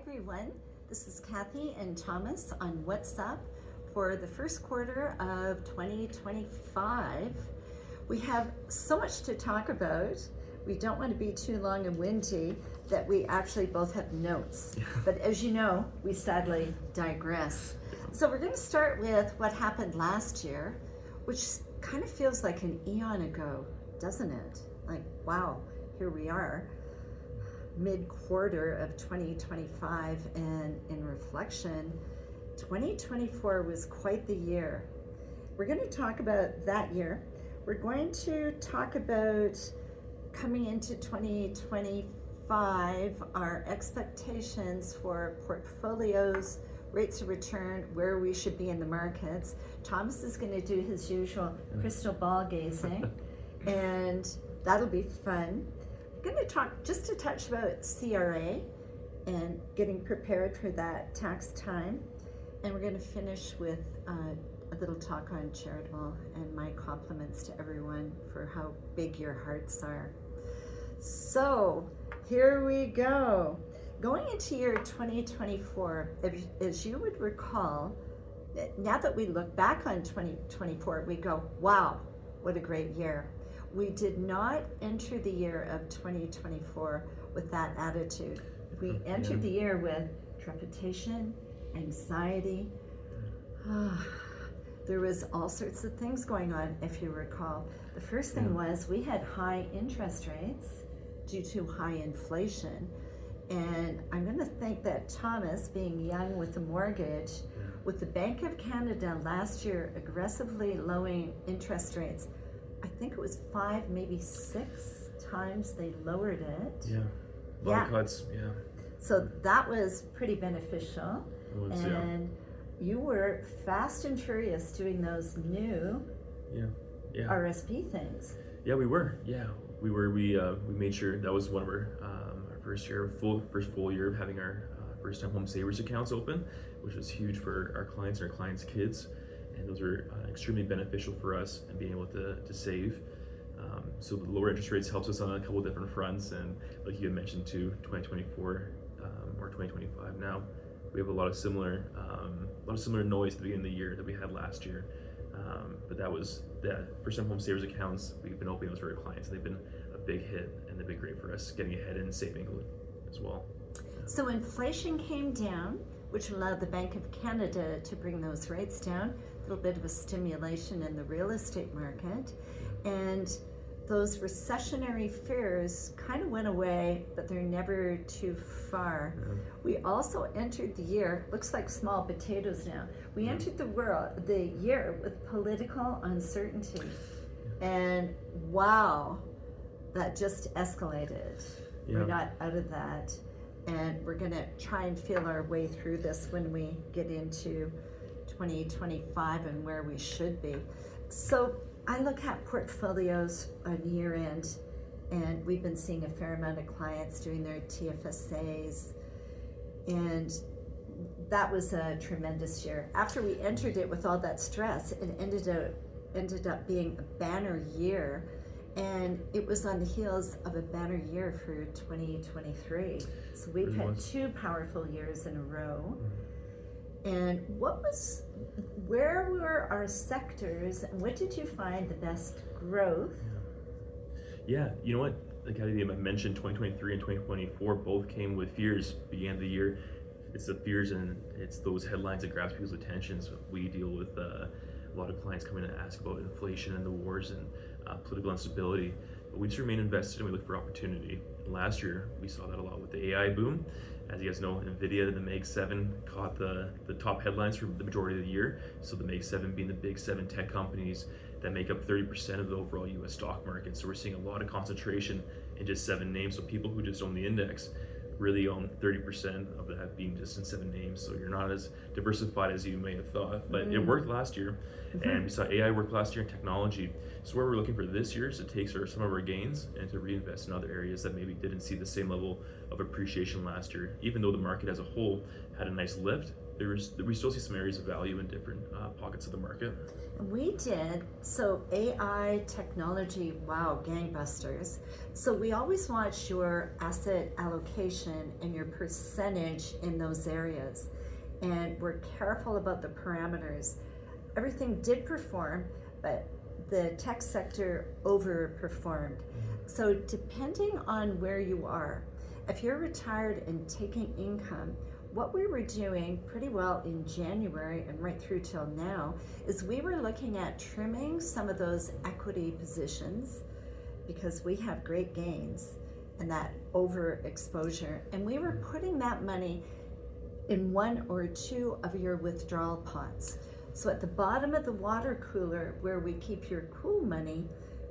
everyone. This is Kathy and Thomas on What's Up for the first quarter of 2025. We have so much to talk about. We don't want to be too long and windy that we actually both have notes. But as you know, we sadly digress. So we're going to start with what happened last year, which kind of feels like an eon ago, doesn't it? Like, wow, here we are, mid-quarter of 2025, and in reflection, 2024 was quite the year. We're going to talk about that year. We're going to talk about coming into 2025, our expectations for portfolios, rates of return, where we should be in the markets. Thomas is going to do his usual crystal ball gazing, and that'll be fun. We're going to talk just a touch about CRA and getting prepared for that tax time. And we're going to finish with a little talk on charitable and my compliments to everyone for how big your hearts are. So here we go. Going into year 2024, as you would recall, now that we look back on 2024, we go, wow, what a great year. We did not enter the year of 2024 with that attitude. We entered the year with trepidation, anxiety. There was all sorts of things going on, if you recall. The first thing was we had high interest rates due to high inflation. And I'm going to think that Thomas, being young with a mortgage, with the Bank of Canada last year aggressively lowering interest rates, I think it was 5, maybe 6 times they lowered it. Yeah, a lot of cuts, So that was pretty beneficial. It was, and you were fast and furious doing those new RSP things. Yeah, we were. We were. We made sure that was one of our first full year of having our first time home savers accounts open, which was huge for our clients and our clients' kids. And those are extremely beneficial for us and being able to save. So the lower interest rates helps us on a couple of different fronts, and like you had mentioned too, 2024 or 2025 now, we have a lot of similar noise at the beginning of the year that we had last year. But that was the first time home savers accounts. We've been opening those for our clients, and they've been a big hit, and they've been great for us getting ahead and saving as well. So inflation came down, which allowed the Bank of Canada to bring those rates down, a little bit of a stimulation in the real estate market. And those recessionary fears kind of went away, but they're never too far. We also entered the year, looks like small potatoes now, we entered the year with political uncertainty. And wow, that just escalated. We're not out of that. And we're going to try and feel our way through this when we get into 2025 and where we should be. So I look at portfolios on year end, and we've been seeing a fair amount of clients doing their TFSAs, and that was a tremendous year. After we entered it with all that stress, it ended up being a banner year, and it was on the heels of a banner year for 2023. So we've had 2 powerful years in a row. And where were our sectors, and what did you find the best growth? Yeah, you know what? Like I mentioned, 2023 and 2024 both came with fears. Began the year, it's the fears and it's those headlines that grabs people's attentions. We deal with a lot of clients coming to ask about inflation and the wars and political instability. But we just remain invested and we look for opportunity. And last year, we saw that a lot with the AI boom. As you guys know, NVIDIA and the Mag 7 caught the top headlines for the majority of the year. So the Mag 7 being the big 7 tech companies that make up 30% of the overall US stock market. So we're seeing a lot of concentration in just 7 names. So people who just own the index really own 30% of that being just in 7 names. So you're not as diversified as you may have thought, but it worked last year. And we saw AI work last year in technology. So where we're looking for this year is to take some of our gains and to reinvest in other areas that maybe didn't see the same level of appreciation last year. Even though the market as a whole had a nice lift, we still see some areas of value in different pockets of the market. We did. So AI technology, wow, gangbusters. So we always watch your asset allocation and your percentage in those areas. And we're careful about the parameters. Everything did perform, but the tech sector overperformed. So depending on where you are, if you're retired and taking income, what we were doing pretty well in January and right through till now is we were looking at trimming some of those equity positions because we have great gains and that overexposure, and we were putting that money in one or two of your withdrawal pots. So at the bottom of the water cooler where we keep your cool money,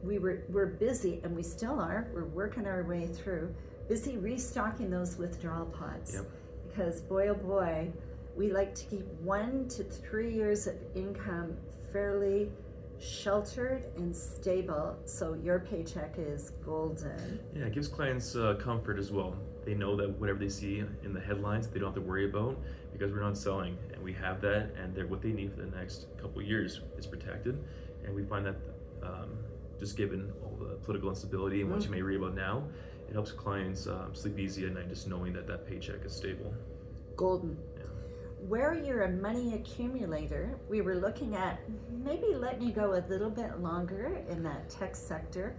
we're busy, and we still are, we're working our way through, busy restocking those withdrawal pots. Yep. Because boy, oh boy, we like to keep 1 to 3 years of income fairly sheltered and stable, so your paycheck is golden. Yeah, it gives clients comfort as well. They know that whatever they see in the headlines, they don't have to worry about, because we're not selling, and we have that, and what they need for the next couple of years is protected. And we find that just given all the political instability and what you may read about now, it helps clients sleep easy at night, just knowing that that paycheck is stable. Golden. Yeah. Where you're a money accumulator, we were looking at maybe letting you go a little bit longer in that tech sector.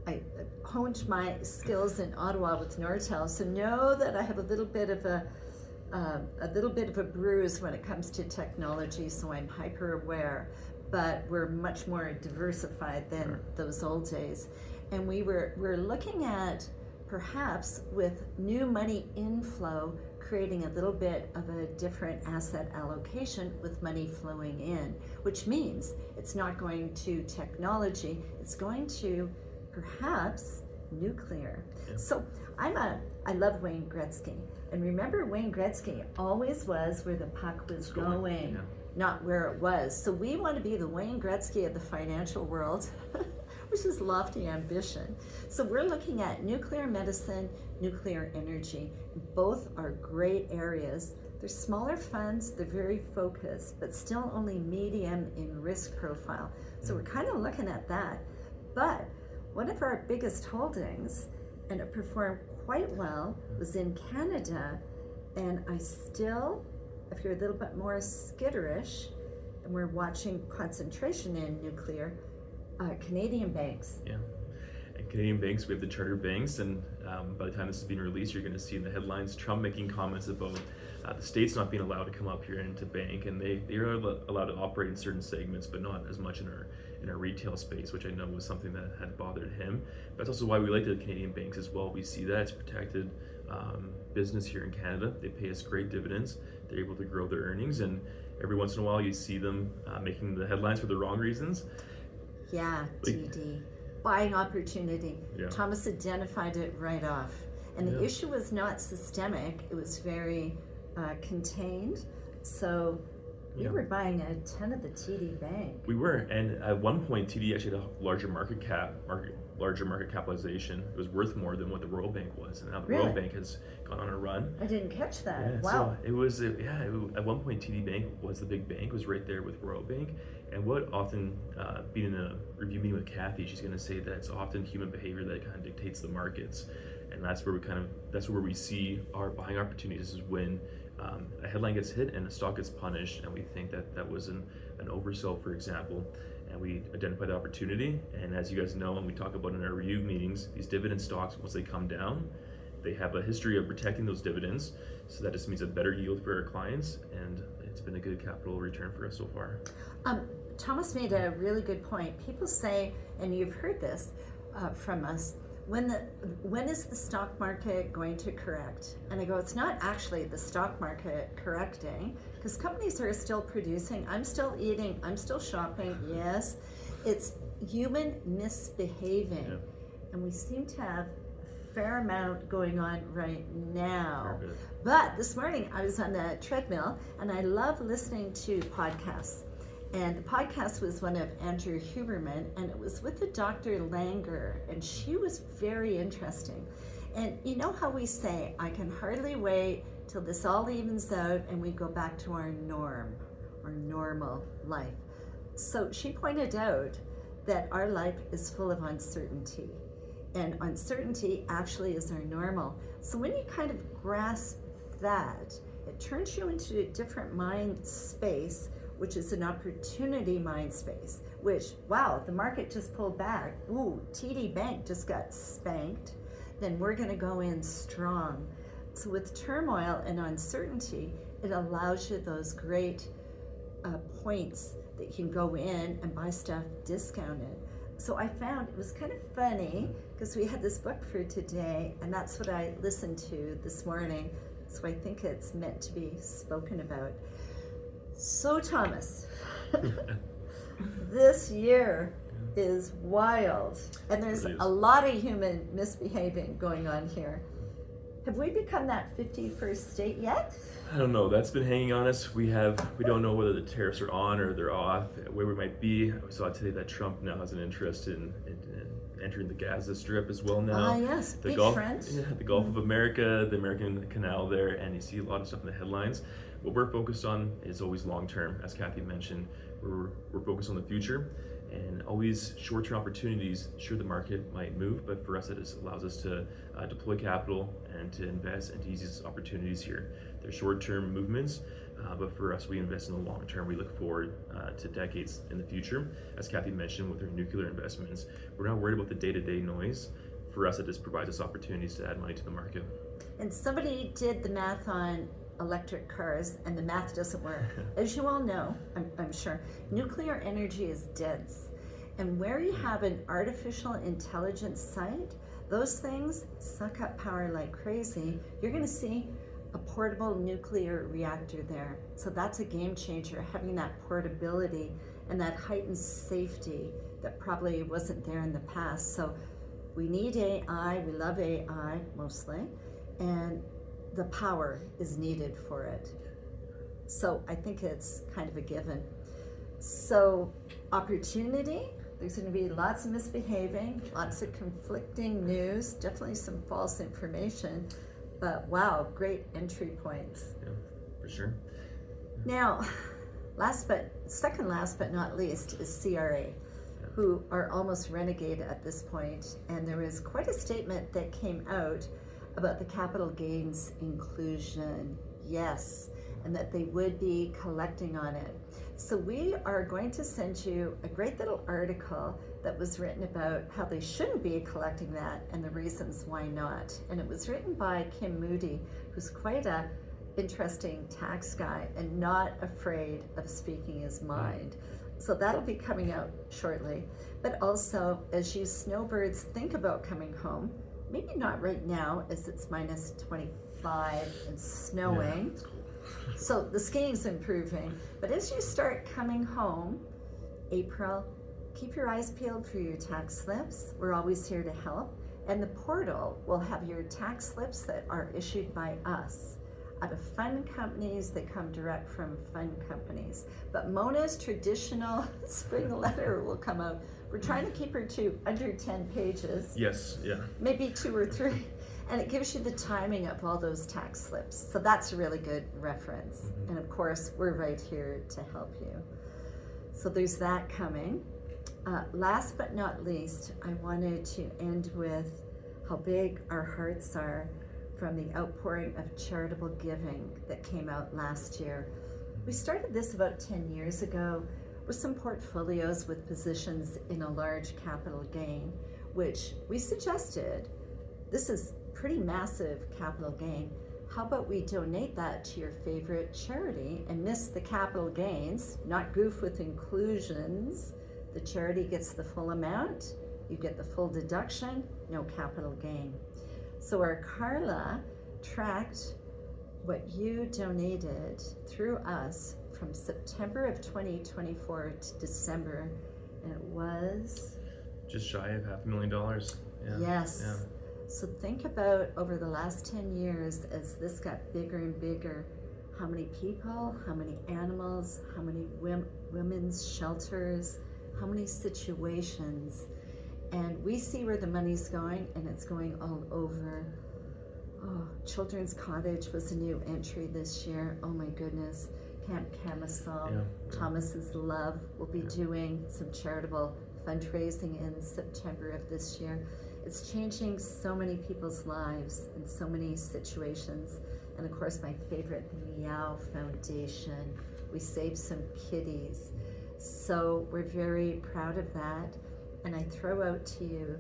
I honed my skills in Ottawa with Nortel, so know that I have a little bit of a bruise when it comes to technology, so I'm hyper aware, but we're much more diversified than those old days. And we're looking at perhaps with new money inflow, creating a little bit of a different asset allocation with money flowing in, which means it's not going to technology, it's going to perhaps nuclear. Yeah. So I love Wayne Gretzky. And remember, Wayne Gretzky always was where the puck was going, yeah. not where it was. So we want to be the Wayne Gretzky of the financial world, which is lofty ambition. So we're looking at nuclear medicine, nuclear energy. Both are great areas. They're smaller funds, they're very focused, but still only medium in risk profile. So we're kind of looking at that. But one of our biggest holdings, and it performed quite well, was in Canada. And I still, if you're a little bit more skitterish, and we're watching concentration in nuclear, Canadian banks. Yeah. And Canadian banks, we have the charter banks, and by the time this is being released, you're going to see in the headlines Trump making comments about the states not being allowed to come up here and to bank, and they are allowed to operate in certain segments, but not as much in our retail space, which I know was something that had bothered him. That's also why we like the Canadian banks as well. We see that it's protected business here in Canada. They pay us great dividends. They're able to grow their earnings, and every once in a while you see them making the headlines for the wrong reasons. Yeah, TD. Buying opportunity. Yeah. Thomas identified it right off. And the issue was not systemic, it was very contained. So we were buying a ton of the TD Bank. We were, and at one point TD actually had a larger market capitalization. It was worth more than what the Royal Bank was, and now the Royal Bank has gone on a run. I didn't catch that. Yeah, wow. So it was, at one point TD Bank was the big bank, was right there with Royal Bank. And what often, being in a review meeting with Kathy, she's going to say that it's often human behavior that kind of dictates the markets, and that's where we see our buying opportunities, is when a headline gets hit and a stock gets punished, and we think that was an oversell, for example, and we identify the opportunity. And as you guys know, and we talk about in our review meetings, these dividend stocks, once they come down, they have a history of protecting those dividends, so that just means a better yield for our clients, and it's been a good capital return for us so far. Thomas made a really good point. People say, and you've heard this from us, when is the stock market going to correct? And I go, it's not actually the stock market correcting, because companies are still producing, I'm still eating, I'm still shopping, yes. It's human misbehaving. Yeah. And we seem to have a fair amount going on right now. Fair bit. But this morning I was on the treadmill, and I love listening to podcasts. And the podcast was one of Andrew Huberman, and it was with the Dr. Langer, and she was very interesting. And you know how we say, I can hardly wait till this all evens out and we go back to our norm, our normal life. So she pointed out that our life is full of uncertainty, and uncertainty actually is our normal. So when you kind of grasp that, it turns you into a different mind space, which is an opportunity mind space, which, wow, the market just pulled back. Ooh, TD Bank just got spanked. Then we're going to go in strong. So with turmoil and uncertainty, it allows you those great points that you can go in and buy stuff discounted. So I found it was kind of funny because we had this book for today, and that's what I listened to this morning. So I think it's meant to be spoken about. So Thomas, this year is wild, and there's It really is. a lot of human misbehaving going on here. Have we become that 51st state yet? I don't know. That's been hanging on us. We don't know whether the tariffs are on or they're off, where we might be. We saw today that Trump now has an interest in entering the Gaza Strip as well now. Ah, yes, The big Gulf, front. yeah, the Gulf of America, the American Canal there, and you see a lot of stuff in the headlines. What we're focused on is always long term, as Kathy mentioned. We're focused on the future, and always short-term opportunities. Sure, the market might move, but for us, it allows us to deploy capital and to invest and to use these opportunities here. They're short-term movements, but for us, we invest in the long term. We look forward to decades in the future. As Kathy mentioned, with her nuclear investments, we're not worried about the day-to-day noise. For us, it just provides us opportunities to add money to the market. And somebody did the math on electric cars, and the math doesn't work. As you all know, I'm sure, nuclear energy is dense. And where you have an artificial intelligence site, those things suck up power like crazy. You're going to see a portable nuclear reactor there. So that's a game changer, having that portability and that heightened safety that probably wasn't there in the past. So we need AI, we love AI mostly, and the power is needed for it. So I think it's kind of a given. So opportunity, there's going to be lots of misbehaving, lots of conflicting news, definitely some false information, but wow, great entry points. Yeah, for sure. Now, second last but not least is CRA, who are almost renegade at this point, and there was quite a statement that came out about the capital gains inclusion, yes, and that they would be collecting on it. So we are going to send you a great little article that was written about how they shouldn't be collecting that and the reasons why not. And it was written by Kim Moody, who's quite a interesting tax guy and not afraid of speaking his mind. So that'll be coming out shortly. But also, as you snowbirds think about coming home, maybe not right now as it's minus 25 and snowing. Yeah, it's cool. So the skiing's improving. But as you start coming home, April, keep your eyes peeled for your tax slips. We're always here to help. And the portal will have your tax slips that are issued by us out of fund companies that come direct from fund companies. But Mona's traditional spring letter will come out. We're trying to keep her to under 10 pages. Yes, yeah. Maybe 2 or 3. And it gives you the timing of all those tax slips. So that's a really good reference. Mm-hmm. And of course, we're right here to help you. So there's that coming. Last but not least, I wanted to end with how big our hearts are from the outpouring of charitable giving that came out last year. We started this about 10 years ago with some portfolios with positions in a large capital gain, which we suggested, this is pretty massive capital gain. How about we donate that to your favorite charity and miss the capital gains, not goof with inclusions. The charity gets the full amount, you get the full deduction, no capital gain. So our Carla tracked what you donated through us from September of 2024 to December, and it was? Just shy of $500,000. Yeah. Yes. Yeah. So think about over the last 10 years as this got bigger and bigger, how many people, how many animals, how many women's shelters, how many situations. And we see where the money's going, and it's going all over Oh, Children's Cottage was a new entry this year. Oh my goodness. Camp Camisole, Yeah. Thomas's Love will be doing some charitable fundraising in September of this year. It's changing so many people's lives in so many situations. And of course, my favorite, the Meow Foundation. We saved some kitties. So we're very proud of that. And I throw out to you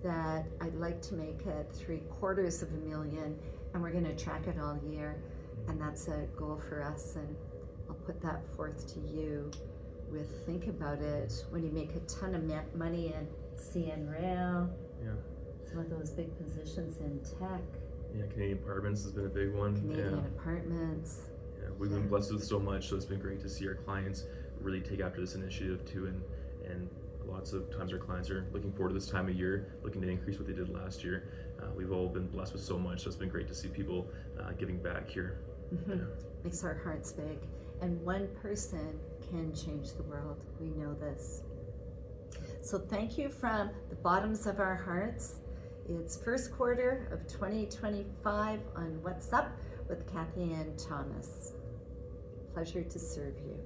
that I'd like to make it $750,000, and we're going to track it all year. And that's a goal for us. And I'll put that forth to you with think about it. When you make a ton of money in CN Rail, Yeah. some of those big positions in tech, Yeah, Canadian Apartments has been a big one. Canadian Yeah. Apartments. Yeah, we've been blessed with so much, so it's been great to see our clients really take after this initiative too, and lots of times our clients are looking forward to this time of year, looking to increase what they did last year. We've all been blessed with so much, so it's been great to see people giving back here. Mm-hmm. Yeah. Makes our hearts big. And one person can change the world. We know this. So thank you from the bottoms of our hearts. It's first quarter of 2025 on What's Up with Kathy Ann Thomas. Pleasure to serve you.